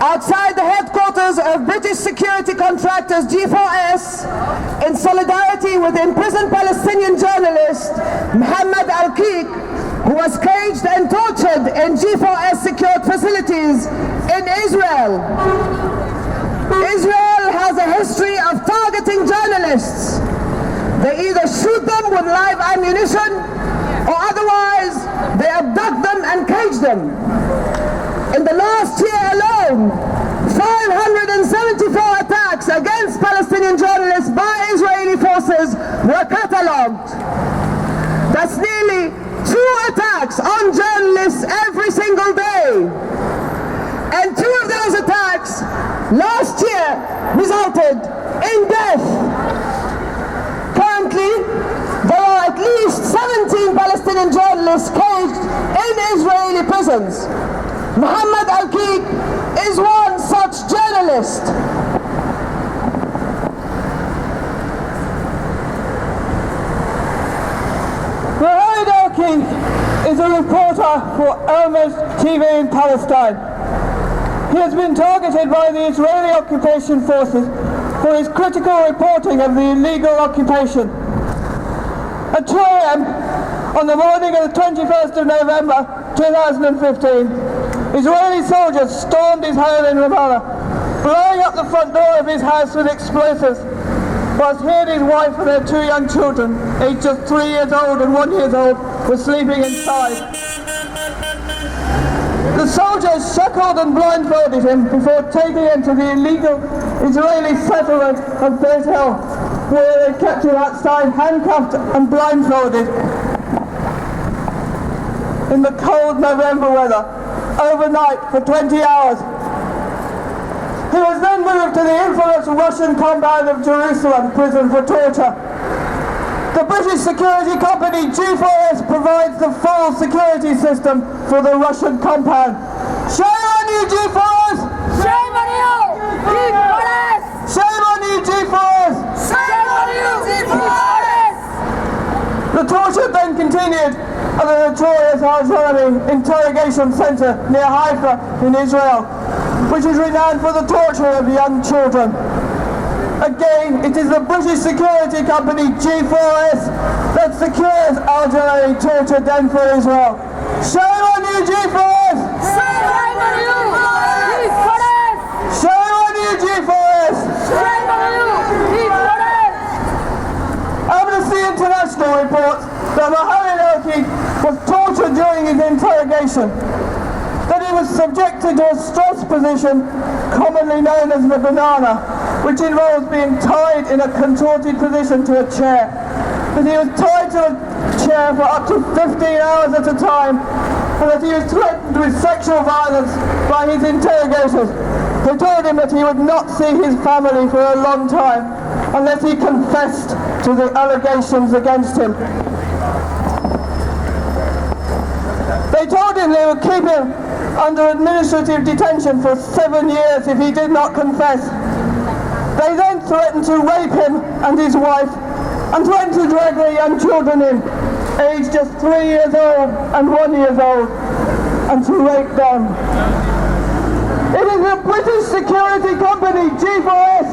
outside the headquarters of British security contractors G4S, in solidarity with the imprisoned Palestinian journalist Mohammed Al-Qiq, who was caged and tortured in G4S secured facilities in Israel. Israel has a history of targeting journalists. They either shoot them with live ammunition or otherwise they abduct them and cage them. In the last year alone, 574 attacks against Palestinian journalists by Israeli forces were catalogued. That's nearly 2 attacks on journalists every single day. And 2 of those attacks last year resulted in death. Currently, there are at least 17 Palestinian journalists caged in Israeli prisons. Mohammed Al-Qiq is one such journalist. Mohammed Al-Qiq is a reporter for Inminds TV in Palestine. He has been targeted by the Israeli occupation forces for his critical reporting of the illegal occupation. At 2 a.m. on the morning of the 21st of November 2015, Israeli soldiers stormed his home in Ramallah, blowing up the front door of his house with explosives, whilst he and his wife and their 2 young children, aged just 3 years old and 1 year old, were sleeping inside. The soldiers shackled and blindfolded him before taking him to the illegal Israeli settlement of Beit El, where they kept him outside, handcuffed and blindfolded in the cold November weather, overnight for 20 hours. He was then moved to the infamous Russian compound of Jerusalem prison for torture. The British security company G4S provides the full security system for the Russian compound. Shame on you, G4S! Shame on you, G4S! Shame on you, G4S! Shame on you, G4S! The torture then continued at the notorious Al-Jalali interrogation centre near Haifa in Israel, which is renowned for the torture of young children. Again, it is the British security company G4S that secures Al-Jalali torture den for Israel. Shame on you, G4S! Shame on you, G4S! Shame on you, G4S! Shame on you, G4S! Amnesty International reports that Mohammed Al-Qiq was tortured during his interrogation, that he was subjected to a stress position commonly known as the banana, which involves being tied in a contorted position to a chair, that he was tied to a chair for up to 15 hours at a time, and that he was threatened with sexual violence by his interrogators, who told him that he would not see his family for a long time unless he confessed to the allegations against him. They told him they would keep him under administrative detention for 7 years if he did not confess. They then threatened to rape him and his wife, and threatened to drag their young children in, aged just 3 years old and 1 year old, and to rape them. It is the British security company G4S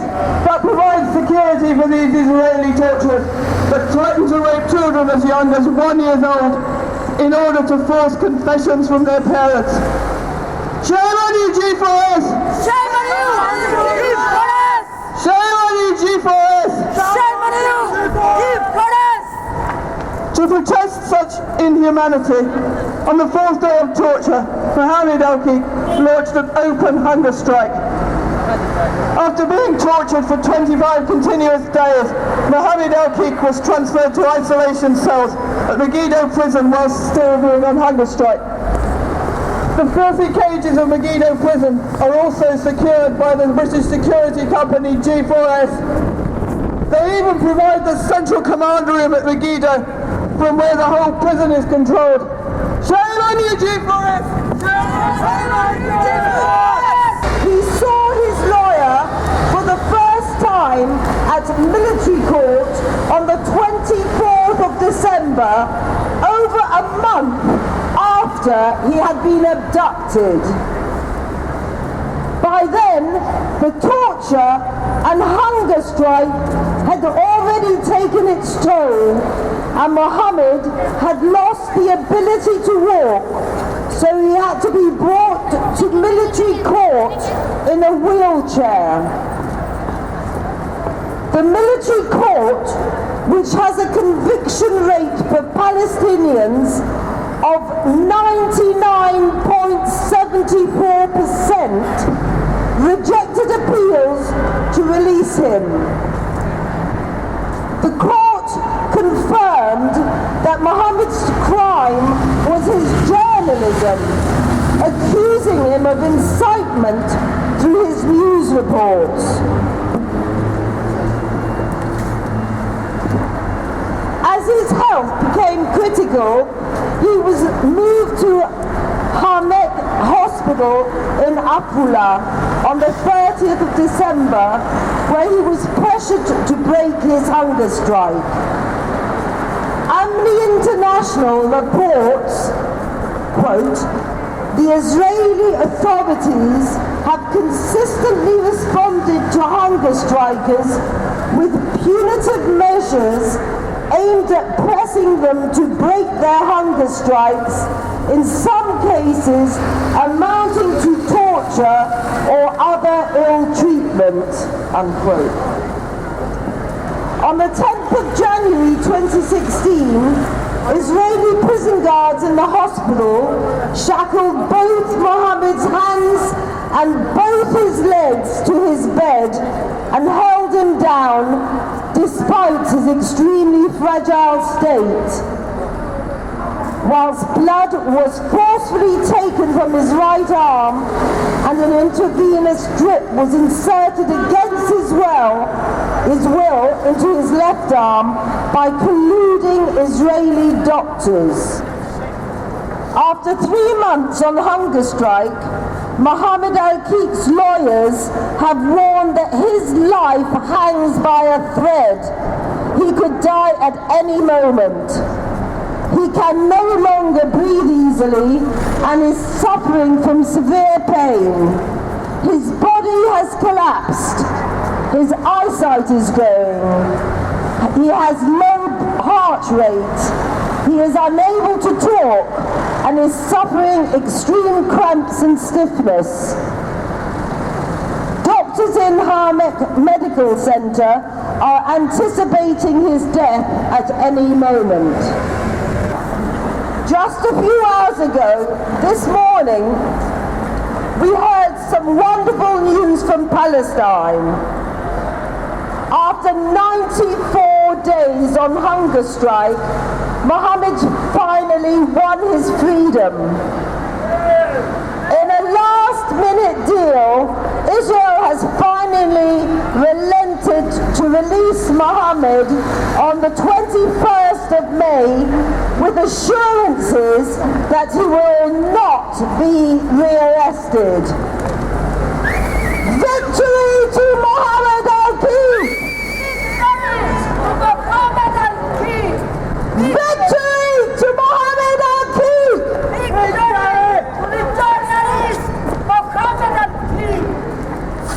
that provides security for these Israeli torturers, that threaten to rape children as young as 1 year old in order to force confessions from their parents. Shame on you, G4S! Shame on you, G4S! Shame on you, G4S! Shame on you, G4S! To protest such inhumanity, on the 4th day of torture, Mohammed Al-Qiq launched an open hunger strike. After being tortured for 25 continuous days, Mohammed Al-Qiq was transferred to isolation cells at Megiddo prison whilst still being on hunger strike. The filthy cages of Megiddo prison are also secured by the British security company G4S. They even provide the central command room at Megiddo, from where the whole prison is controlled. Shame on you, G4S! Shame on you, G4S! He saw his lawyer for the first time at military court on the 24th of December, over a month after he had been abducted by By then, the torture and hunger strike had already taken its toll, and Mohammed had lost the ability to walk, so he had to be brought to military court in a wheelchair. The military court, which has a conviction rate for Palestinians of 99.74%, rejected appeals to release him. The court confirmed that Mohammed's crime was his journalism, accusing him of incitement through his news reports. As his health became critical, he was moved to Hamek Hospital in Afula on the 30th of December, where he was pressured to break his hunger strike. Amnesty International reports, quote, "The Israeli authorities have consistently responded to hunger strikers with punitive measures aimed at pressing them to break their hunger strikes, in some cases amounting to torture or other ill treatment," unquote. On the 10th of January 2016, Israeli prison guards in the hospital shackled both Mohammed's hands and both his legs to his bed and held him down despite his extremely fragile state. Whilst blood was forcefully taken from his right arm and an intravenous drip was inserted against his will into his left arm by colluding Israeli doctors. After 3 months on hunger strike, Mohammed Al-Qiq's lawyers have warned that his life hangs by a thread. He could die at any moment. He can no longer breathe easily and is suffering from severe pain. His body has collapsed. His eyesight is going. He has low heart rate. He is unable to talk and is suffering extreme cramps and stiffness. Doctors in Hamek Medical Center are anticipating his death at any moment. Just a few hours ago, this morning, we heard some wonderful news from Palestine. After 94 days on hunger strike, Mohammed finally won his freedom. In a last-minute deal, Israel has finally relented to release Mohammed on the 21st of May with assurances that he will not be rearrested. Victory to Mohammed Al-Qiq! Mohammed Al-Qiq! Victory to Mohammed Al-Qiq! Victory to the journalist Mohammed Al-Qiq!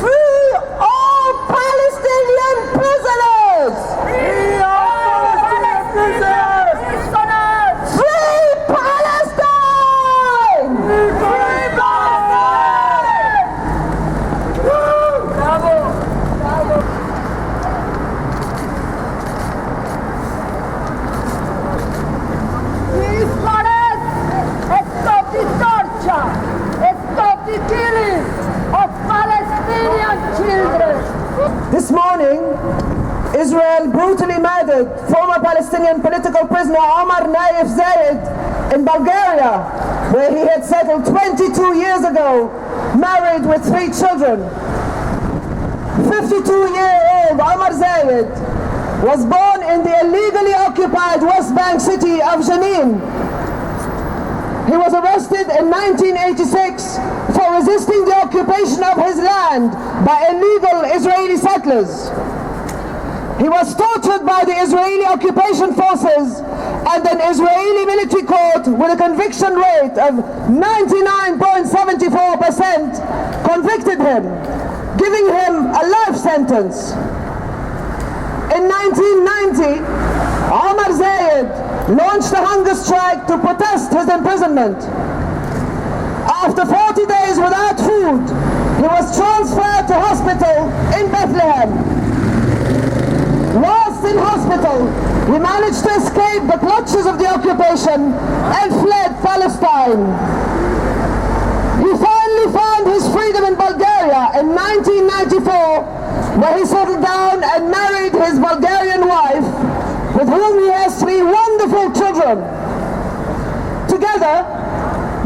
Free all Palestinian prisoners! Free all Palestinian prisoners! Free Palestine! Free Palestine! Bravo! Bravo! Please, Mohammed, stop the torture! Stop the killing of Palestinian children! This morning, Israel brutally murdered former Palestinian political prisoner Omar Zayed in Bulgaria, where he had settled 22 years ago, married with 3 children. 52-year-old Omar Zayed was born in the illegally occupied West Bank city of Jenin. He was arrested in 1986 for resisting the occupation of his land by illegal Israeli settlers. He was tortured by the Israeli occupation forces and an Israeli military court with a conviction rate of 99.74% convicted him, giving him a life sentence. In 1990, Omar Zayed launched a hunger strike to protest his imprisonment. After 40 days without food, he was transferred to hospital in Bethlehem. Whilst in hospital, he managed to escape the clutches of the occupation and fled Palestine. He finally found his freedom in Bulgaria in 1994, where he settled down and married his Bulgarian wife, with whom he has 3 wonderful children. Together,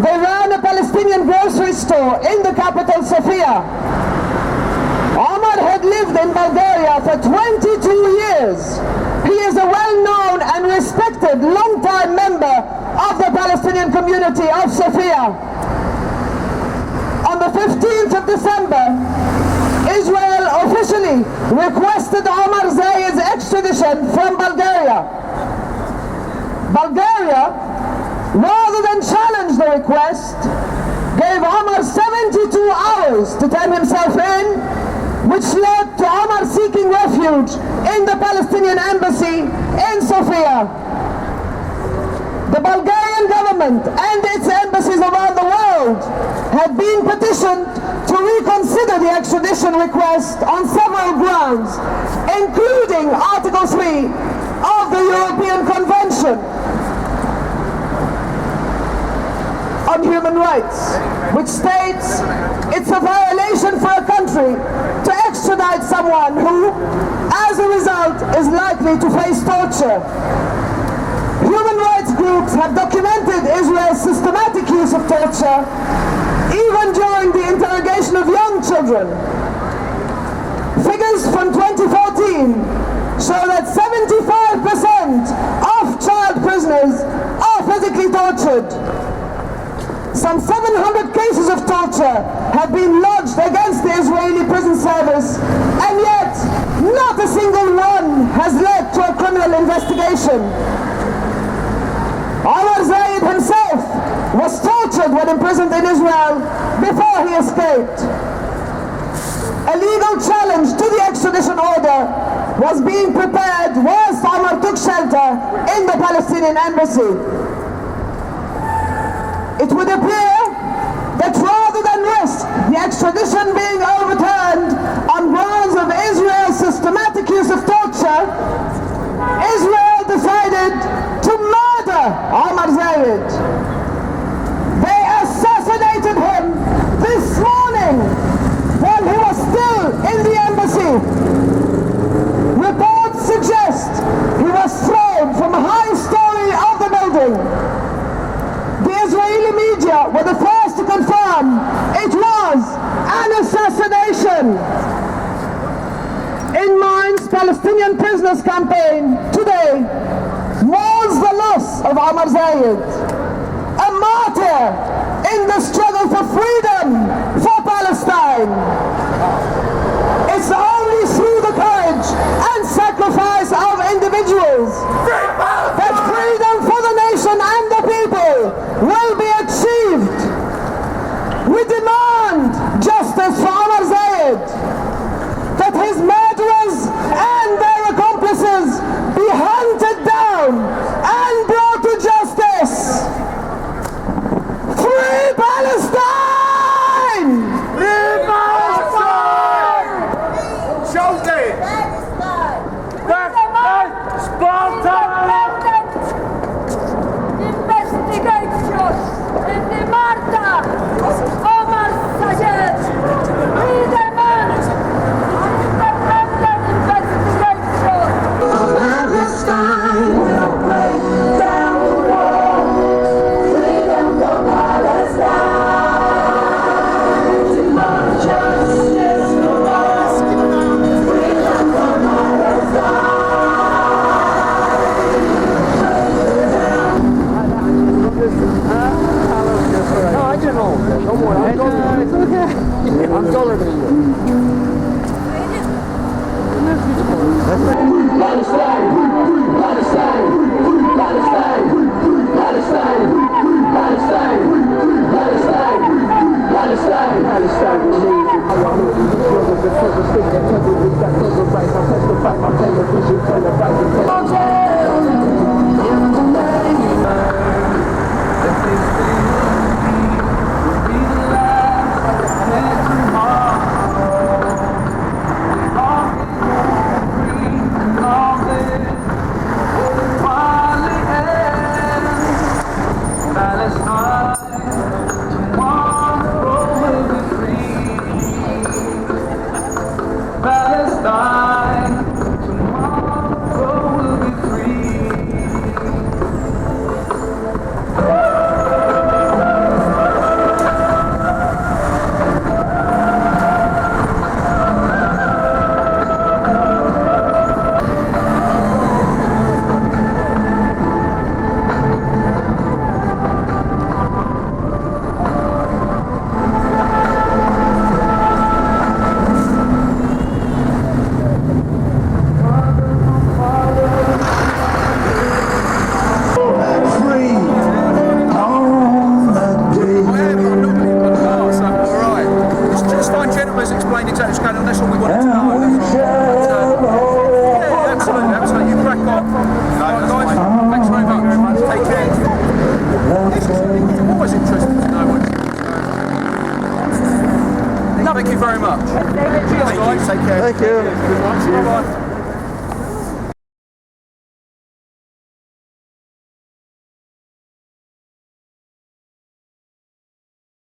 they ran a Palestinian grocery store in the capital, Sofia. Omar had lived in Bulgaria for 22 years. He is a well-known and respected long-time member of the Palestinian community of Sofia. On the 15th of December, Israel officially requested Omar Zayed's extradition from Bulgaria. Bulgaria, rather than challenge the request, gave Omar 72 hours to turn himself in, which led to Omar seeking refuge in the Palestinian embassy in Sofia. The Bulgarian government and its embassies around the world had been petitioned to reconsider the extradition request on several grounds, including Article 3 of the European Convention on Human Rights, which states it's a violation for a country to extradite someone who, as a result, is likely to face torture. Human rights groups have documented Israel's systematic use of torture, even during the interrogation of young children. Figures from 2014 show that 75% of child prisoners are physically tortured. Some 700 cases of torture have been lodged against the Israeli prison service, and yet not a single one has led to a criminal investigation. Omar Zayed himself was tortured when imprisoned in Israel before he escaped. A legal challenge to the extradition order was being prepared whilst Omar took shelter in the Palestinian embassy. It would appear that rather than risk the extradition being overturned on grounds of Israel's systematic use of torture, Israel decided to murder Omar Zayed. They assassinated him this morning while he was still in the embassy. Reports suggest he was thrown from a high story of the building. The Israeli media were the first to confirm it was an assassination. Inminds Palestinian Prisoners Campaign today mourns the loss of Omar Zayed, a martyr in the struggle for freedom for Palestine. It's only through the courage and sacrifice of individuals that freedom for the nation and the people will be achieved. We demand justice for Omar Zayed, that his murderers and their accomplices be hunted down and brought to justice. Free Palestine! Free Palestine! Show it! Back, Sparta! explained exactly what's going on. That's all we wanted to know. Yeah, absolutely, absolutely. You crack on. Right, guys, thanks very much. Take care. Always interesting to know what's Thank you very much. Cheers, guys. Take care. Thank you. Bye-bye.